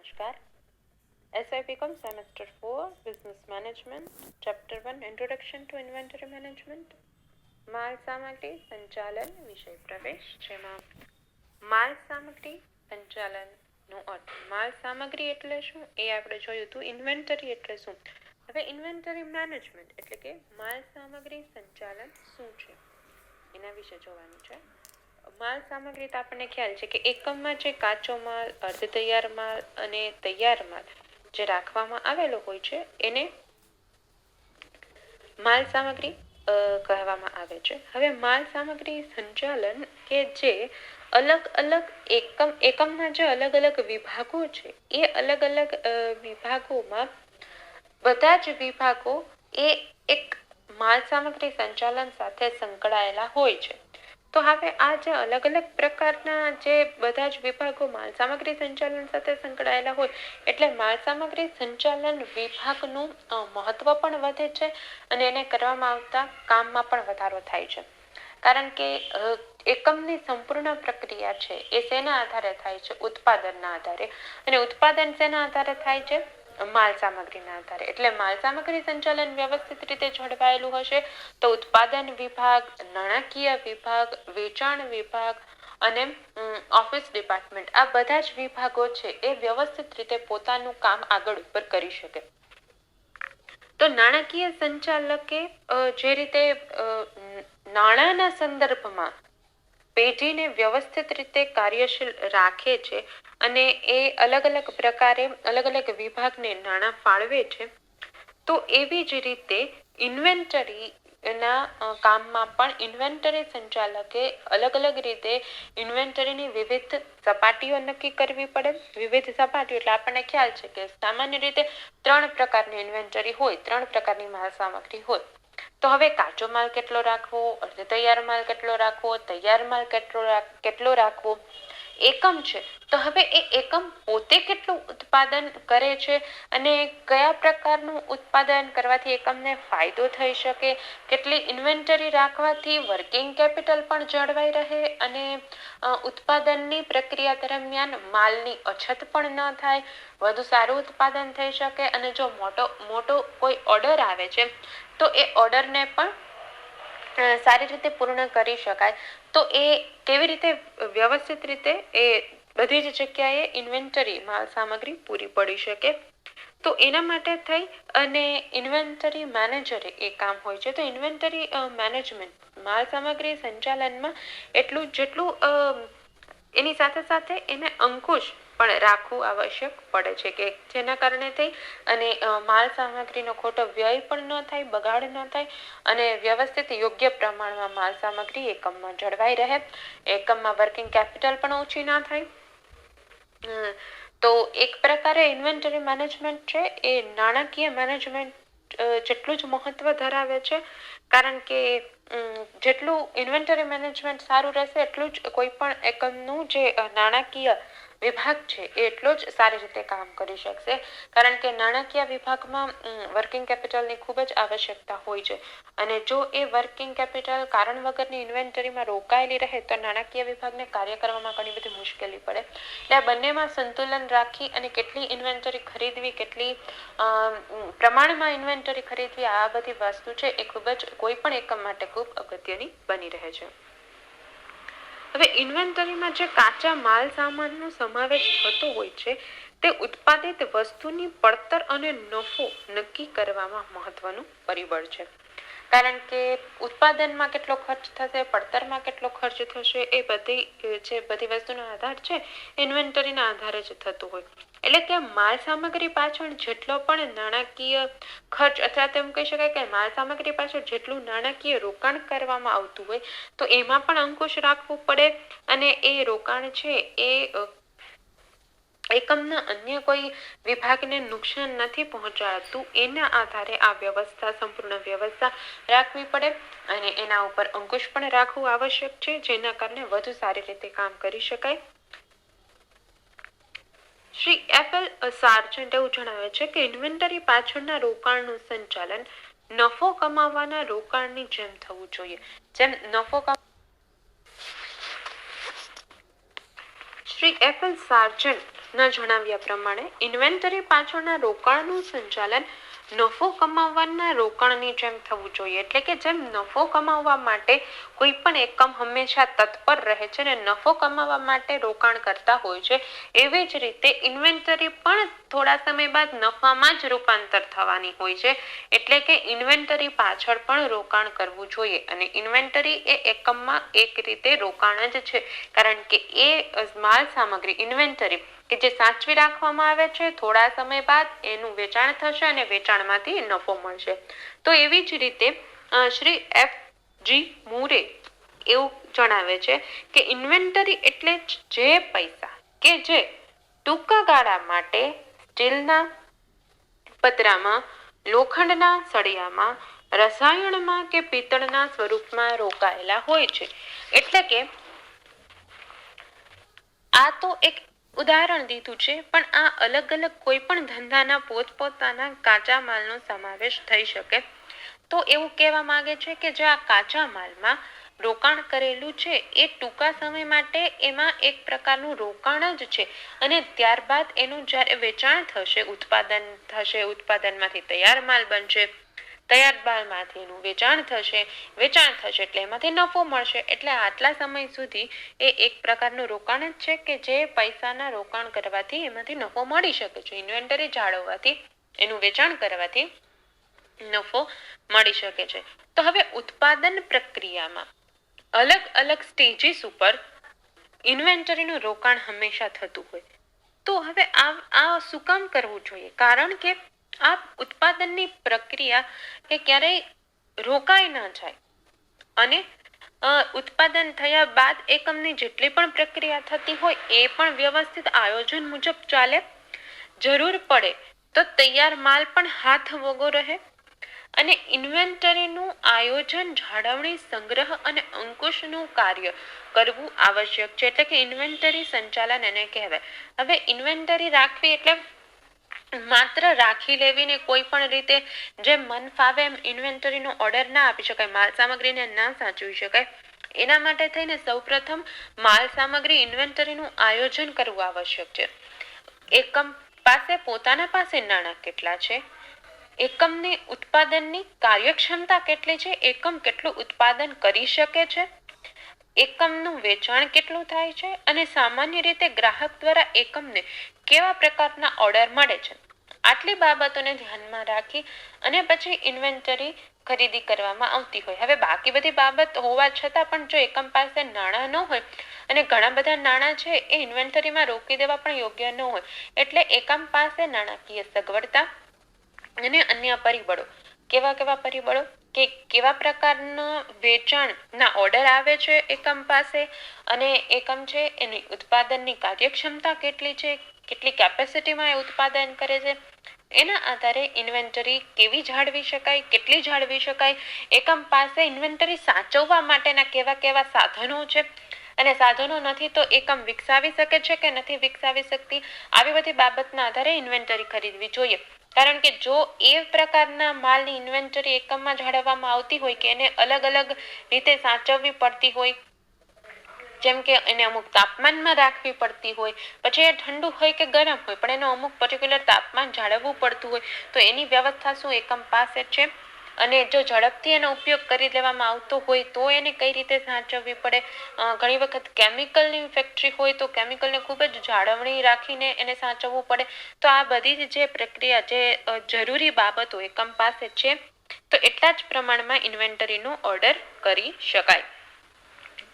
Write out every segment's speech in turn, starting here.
નમસ્કાર. SIBCom Semester 4 Business Management Chapter 1 Introduction to Inventory Management માલ સામગ્રી સંચાલન વિષય પ્રવેશ, જેમાં માલ સામગ્રી સંચાલનનો અર્થ. માલ સામગ્રી એટલે શું એ આપણે જોયું હતું. ઇન્વેન્ટરી એટલે શું. હવે ઇન્વેન્ટરી મેનેજમેન્ટ એટલે કે માલ સામગ્રી સંચાલન શું છે એના વિશે જોવાનું છે. માલ સામગ્રી તો આપણને ખ્યાલ છે કે એકમમાં જે કાચો માલ, અર્ધ તૈયાર માલ અને તૈયાર માલ જે રાખવામાં આવેલો હોય છે એને માલ સામગ્રી કહેવામાં આવે છે. હવે માલ સામગ્રી સંચાલન કે જે અલગ અલગ એકમના જે અલગ અલગ વિભાગો છે એ અલગ અલગ વિભાગોમાં બધા જ વિભાગો એ એક માલ સામગ્રી સંચાલન સાથે સંકળાયેલા હોય છે. તો હવે આ જે અલગ અલગ પ્રકારના જે બધા જ વિભાગો માલ સામગ્રી સંચાલન સાથે સંકળાયેલા હોય એટલે માલ સામગ્રી સંચાલન વિભાગનું મહત્વ પણ વધે છે અને એને કરવામાં આવતા કામમાં પણ વધારો થાય છે. કારણ કે એકમની સંપૂર્ણ પ્રક્રિયા છે એ શેના આધારે થાય છે? ઉત્પાદનના આધારે. અને ઉત્પાદન શેના આધારે થાય છે? માલ સામગ્રીના આધારે. એટલે માલ સામગ્રી સંચાલન વ્યવસ્થિત રીતે જળવાયેલું હશે તો ઉત્પાદન વિભાગ, નાણાકીય વિભાગ, વેચાણ વિભાગ અને ઓફિસ ડિપાર્ટમેન્ટ આ બધા જ વિભાગો છે એ વ્યવસ્થિત રીતે પોતાનું કામ આગળ ઉપર કરી શકે. તો નાણાકીય સંચાલકે જે રીતે નાણાંના સંદર્ભમાં પેઢીને વ્યવસ્થિત રીતે કાર્યશીલ રાખે છે અને એ અલગ અલગ પ્રકારે અલગ અલગ વિભાગને નાણાં ફાળવે છે, તો એવી જ રીતે ઇન્વેન્ટરી ના કામમાં પણ ઇન્વેન્ટરી સંચાલકે અલગ અલગ રીતે ઇન્વેન્ટરીની વિવિધ સપાટીઓ નક્કી કરવી પડે. વિવિધ સપાટીઓ એટલે આપણને ખ્યાલ છે કે સામાન્ય રીતે 3 પ્રકારની ઇન્વેન્ટરી હોય, 3 પ્રકારની માલ સામગ્રી હોય. તો હવે કાચો માલ કેટલો રાખવો, અર્ધ તૈયાર માલ કેટલો રાખવો, તૈયાર માલ કેટલો રાખવો, એકમ છે તો હવે એ એકમ પોતે કેટલું ઉત્પાદન કરે છે અને કયા પ્રકારનું ઉત્પાદન કરવાથી એકમને ફાયદો થઈ શકે, કેટલી ઇન્વેન્ટરી રાખવાથી વર્કિંગ કેપિટલ પણ જળવાઈ રહે અને ઉત્પાદનની પ્રક્રિયા દરમિયાન માલની અછત પણ ન થાય, વધુ સારું ઉત્પાદન થઈ શકે અને જો મોટો કોઈ ઓર્ડર આવે છે તો એ ઓર્ડરને પણ સારી રીતે પૂર્ણ કરી શકાય. તો એ કેવી રીતે વ્યવસ્થિત રીતે એ બધી જ જગ્યાએ ઇન્વેન્ટરી માલ સામગ્રી પૂરી પડી શકે. તો એના માટે થઈ અને ઇન્વેન્ટરી મેનેજરે એ કામ હોય છે. તો ઇન્વેન્ટરી મેનેજમેન્ટ માલ સામગ્રી સંચાલનમાં એટલું જેટલું એની સાથે સાથે એને અંકુશ પણ રાખવું આવશ્યક પડે છે કે જેના કારણે થઈ અને માલ સામગ્રીનો ખોટો વ્યય પણ ન થાય, બગાડ ન થાય અને વ્યવસ્થિત યોગ્ય પ્રમાણમાં માલ સામગ્રી એકમમાં જળવાઈ રહે, એકમમાં વર્કિંગ કેપિટલ પણ ઓછી ના થાય. તો એક પ્રકારે ઇન્વેન્ટરી મેનેજમેન્ટ છે એ નાણાકીય મેનેજમેન્ટ જેટલું જ મહત્વ ધરાવે છે. કારણ કે જેટલું ઇન્વેન્ટરી મેનેજમેન્ટ સારું રહેશે એટલું જ કોઈ પણ એકમનું જે નાણાકીય વિભાગ છે એ એટલો જ સારી રીતે કામ કરી શકશે. કારણ કે નાણાકીય વિભાગમાં વર્કિંગ કેપિટલની ખૂબ જ આવશ્યકતા હોય છે અને જો એ વર્કિંગ કેપિટલ કારણ વગરની ઇન્વેન્ટરીમાં રોકાયેલી રહે તો નાણાકીય વિભાગને કાર્ય કરવામાં ઘણી બધી મુશ્કેલી પડે. એટલે આ બંનેમાં સંતુલન રાખી અને કેટલી ઇન્વેન્ટરી ખરીદવી, કેટલી પ્રમાણમાં ઇન્વેન્ટરી ખરીદવી, આ બધી વસ્તુ છે એ ખૂબ જ કોઈ પણ એકમ માટે ખૂબ અગત્યની બની રહે છે. હવે ઇન્વેન્ટરીમાં જે કાચા માલ સામાનનો સમાવેશ થતો હોય છે તે ઉત્પાદિત વસ્તુની પડતર અને નફો નક્કી કરવામાં મહત્વનું પરિબળ છે. કારણ કે ઉત્પાદનમાં કેટલો ખર્ચ થશે, પડતરમાં કેટલો ખર્ચ થશે એ બધી વસ્તુનો આધાર છે ઇન્વેન્ટરીના આધારે જ થતું હોય. એટલે કે માલ સામગ્રી પાછળ જેટલો પણ નાણાકીય ખર્ચ અથવા તેમ કહી શકાય કે માલ સામગ્રી પાછળ જેટલું નાણાકીય રોકાણ કરવામાં આવતું હોય તો એમાં પણ અંકુશ રાખવું પડે અને એ રોકાણ છે એ એકમના અન્ય કોઈ વિભાગને નુકસાન નથી પહોંચાડતું એના આધારે આ સંપૂર્ણ વ્યવસ્થા રાખવી પડે અને એના ઉપર અંકુશ પણ રાખવું આવશ્યક છે જેના કારણે વધુ સારી રીતે કામ કરી શકાય. શ્રી એફએલ સાર્જન્ટ એવું જણાવે છે કે ઇન્વેન્ટરી પાછળના રોકાણનું સંચાલન નફો કમાવાના રોકાણની જેમ થવું જોઈએ. જેમ નફો શ્રી એફ.એલ. સાર્જન્ટના જણાવ્યા પ્રમાણે ઇન્વેન્ટરી પાછળના રોકાણનું સંચાલન નફો કમાવવાના રોકાણની જેમ થવું જોઈએ. એટલે કે જેમ નફો કમાવવા માટે કોઈ પણ એકમ હંમેશા તત્પર રહે છે અને નફો કમાવવા માટે રોકાણ કરતા હોય છે, એવી જ રીતે ઇન્વેન્ટરી પણ થોડા સમય બાદ નફામાં જ રૂપાંતર થવાની હોય છે. એટલે કે ઇન્વેન્ટરી પાછળ પણ રોકાણ કરવું જોઈએ અને ઇન્વેન્ટરી એ એકમમાં એક રીતે રોકાણ જ છે, કારણ કે એ માલ સામગ્રી ઇન્વેન્ટરી કે જે સાચવી રાખવામાં આવે છે, થોડા સમય બાદ એનું વેચાણ થશે અને વેચાણમાંથી નફો મળશે. તો એવી જ રીતે શ્રી એફ.જી. મૂરે એવું જણાવે છે કે ઇન્વેન્ટરી એટલે જે પૈસા કે જે ટૂંકા ગાળા માટે સ્ટીલના પતરામાં, લોખંડના સળિયામાં, રસાયણમાં કે પિત્તળના સ્વરૂપમાં રોકાયેલા હોય છે. એટલે કે આ તો એક ઉદાહરણ દીધું છે, પણ આ અલગ અલગ કોઈ પણ ધંધાના પોતપોતાના કાચા માલનો સમાવેશ થઈ શકે. તો એવું કહેવા માંગે છે કે જે આ કાચા માલમાં રોકાણ કરેલું છે એ ટૂંકા સમય માટે એમાં એક પ્રકારનું રોકાણ જ છે અને ત્યારબાદ એનું જ્યારે વેચાણ થશે, ઉત્પાદન થશે, ઉત્પાદનમાંથી તૈયાર માલ બનશે, તૈયાર માલમાંથી એનું વેચાણ થશે એટલે એમાંથી નફો મળશે. એટલે આટલા સમય સુધી એ એક પ્રકારનું રોકાણ જ છે કે જે પૈસાના રોકાણ કરવાથી એમાંથી નફો મળી શકે છે. ઇન્વેન્ટરી જાળવવાથી, એનું વેચાણ કરવાથી નફો મળી શકે છે. તો હવે ઉત્પાદન પ્રક્રિયામાં અલગ અલગ સ્ટેજીસ ઉપર ઇન્વેન્ટરીનું રોકાણ હંમેશા થતું હોય. તો હવે આ શું કામ કરવું જોઈએ? કારણ કે આ ઉત્પાદનની પ્રક્રિયા એ ક્યારેય રોકાઈ ના જાય અને ઉત્પાદન થયા બાદ એકમની જેટલી પણ પ્રક્રિયા થતી હોય એ પણ વ્યવસ્થિત આયોજન મુજબ ચાલે. જરૂર પડે તો તૈયાર માલ પણ હાથ વગો રહે અને ઇન્વેન્ટરીનું આયોજન, જાળવણી, સંગ્રહ અને અંકુશનું કાર્ય કરવું આવશ્યક છે. એટલે કે ઇન્વેન્ટરી સંચાલન એને કહેવાય. હવે ઇન્વેન્ટરી રાખવી એટલે માત્ર રાખી લેવી ને કોઈ પણ રીતે જેમ મન ફાવે એમ ઇન્વેન્ટરીનો ઓર્ડર ના આપી શકાય, માલ સામગ્રીને ના સાચવી શકાય. એના માટે થઈને સૌપ્રથમ માલ સામગ્રી ઇન્વેન્ટરીનું આયોજન કરવું આવશ્યક છે. એકમ પોતાના પાસે નાણાં કેટલા છે, એકમની ઉત્પાદનની કાર્યક્ષમતા કેટલી છે, એકમ કેટલું ઉત્પાદન કરી શકે છે, એકમનું વેચાણ કેટલું થાય છે અને સામાન્ય રીતે ગ્રાહક દ્વારા એકમને કેવા પ્રકારના ઓર્ડર મળે છે. આટલી બાબતોને ધ્યાનમાં રાખી અને પછી ઇન્વેન્ટરી ખરીદી કરવામાં આવતી હોય. હવે બાકી બધી બાબત હોવા છતાં પણ જો એકમ પાસે નાણાં ન હોય અને ઘણા બધા નાણાં છે એ ઇન્વેન્ટરીમાં રોકી દેવા પણ યોગ્ય ન હોય, એટલે એકમ પાસે નાણાકીય સગવડતા અને અન્ય પરિબળો, કેવા પરિબળો કે કેવા પ્રકારના વેચાણના ઓર્ડર આવે છે એકમ પાસે અને એકમ છે એની ઉત્પાદનની કાર્યક્ષમતા કેટલી છે, કેટલી કેપેસિટીમાં એ ઉત્પાદન કરે છે, એના આધારે ઇન્વેન્ટરી કેવી જાળવી શકાય, કેટલી જાળવી શકાય, એકમ પાસે ઇન્વેન્ટરી સાચવવા માટેના કેવા સાધનો છે અને સાધનો નથી તો એકમ વિકસાવી શકે છે કે નથી વિકસાવી શકતી, આવી બધી બાબતના આધારે ઇન્વેન્ટરી ખરીદવી જોઈએ. કારણ કે જો એ પ્રકારના માલની ઇન્વેન્ટરી એકમમાં જાળવવામાં આવતી હોય કે એને અલગ અલગ રીતે સાચવવી પડતી હોય, જેમ કે એને અમુક તાપમાનમાં રાખવી પડતી હોય, પછી એ ઠંડુ હોય કે ગરમ હોય પણ એનું અમુક પર્ટિક્યુલર તાપમાન જાળવવું પડતું હોય, તો એની વ્યવસ્થા શું એકમ પાસે છે અને જો ઝડપથી એનો ઉપયોગ કરી લેવામાં આવતો હોય તો એને કઈ રીતે સાચવવી પડે. ઘણી વખત કેમિકલની ફેક્ટરી હોય તો કેમિકલને ખૂબ જ જાળવણી રાખીને એને સાચવવું પડે. તો આ બધી જે પ્રક્રિયા, જે જરૂરી બાબતો એકમ પાસે છે તો એટલા જ પ્રમાણમાં ઇન્વેન્ટરીનો ઓર્ડર કરી શકાય.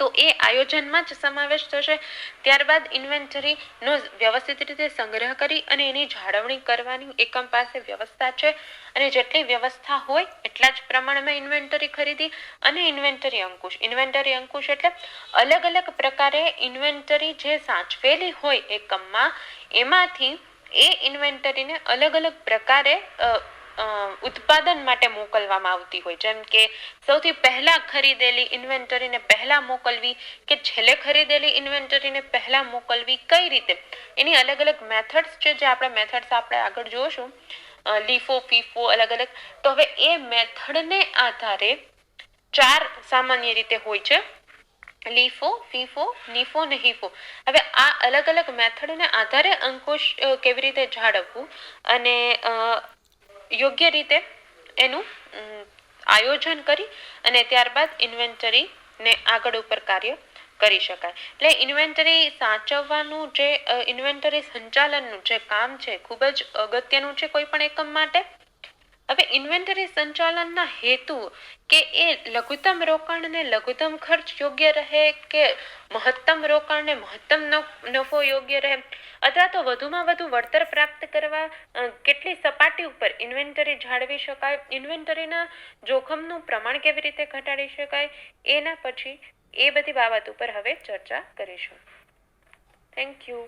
તો એ આયોજનમાં જ સમાવેશ થશે. ત્યારબાદ ઇન્વેન્ટરીનો વ્યવસ્થિત રીતે સંગ્રહ કરી અને એની જાળવણી કરવાની એકમ પાસે વ્યવસ્થા છે અને જેટલી વ્યવસ્થા હોય એટલા જ પ્રમાણમાં ઇન્વેન્ટરી ખરીદી અને ઇન્વેન્ટરી અંકુશ એટલે અલગ અલગ પ્રકારે ઇન્વેન્ટરી જે સાચવેલી હોય એકમમાં, એમાંથી એ ઇન્વેન્ટરીને અલગ અલગ પ્રકારે ઉત્પાદન માટે મોકલવામાં આવતી હોય. જેમ કે સૌથી પહેલા ખરીદેલી ઇન્વેન્ટરીને પહેલા મોકલવી કે છેલ્લે ખરીદેલી ઇન્વેન્ટરીને પહેલા મોકલવી, કઈ રીતે, એની અલગ અલગ મેથડ્સ છે જે આપણે આગળ જોશું, લીફો, ફીફો, અલગ અલગ. તો હવે એ મેથડને આધારે 4 સામાન્ય રીતે હોય છે. લીફો, ફીફો, નીફો ને હીફો. હવે આ અલગ અલગ મેથડને આધારે અંકુશ કેવી રીતે જાળવવું અને યોગ્ય રીતે એનું આયોજન કરી અને ત્યારબાદ ઇન્વેન્ટરીને આગળ ઉપર કાર્ય કરી શકાય. એટલે ઇન્વેન્ટરી સાચવવાનું જે ઇન્વેન્ટરી સંચાલનનું જે કામ છે ખૂબ જ અગત્યનું છે કોઈ પણ એકમ માટે. હવે ઇન્વેન્ટરી સંચાલનના હેતુ કે એ લઘુત્તમ રોકાણને લઘુત્તમ ખર્ચ યોગ્ય રહે કે મહત્તમ રોકાણને મહત્તમ નફો યોગ્ય રહે અથવા તો વધુમાં વધુ વળતર પ્રાપ્ત કરવા કેટલી સપાટી ઉપર ઇન્વેન્ટરી જાળવી શકાય, ઇન્વેન્ટરીના જોખમનું પ્રમાણ કેવી રીતે ઘટાડી શકાય, એના પછી એ બધી બાબત ઉપર હવે ચર્ચા કરીશું. Thank you.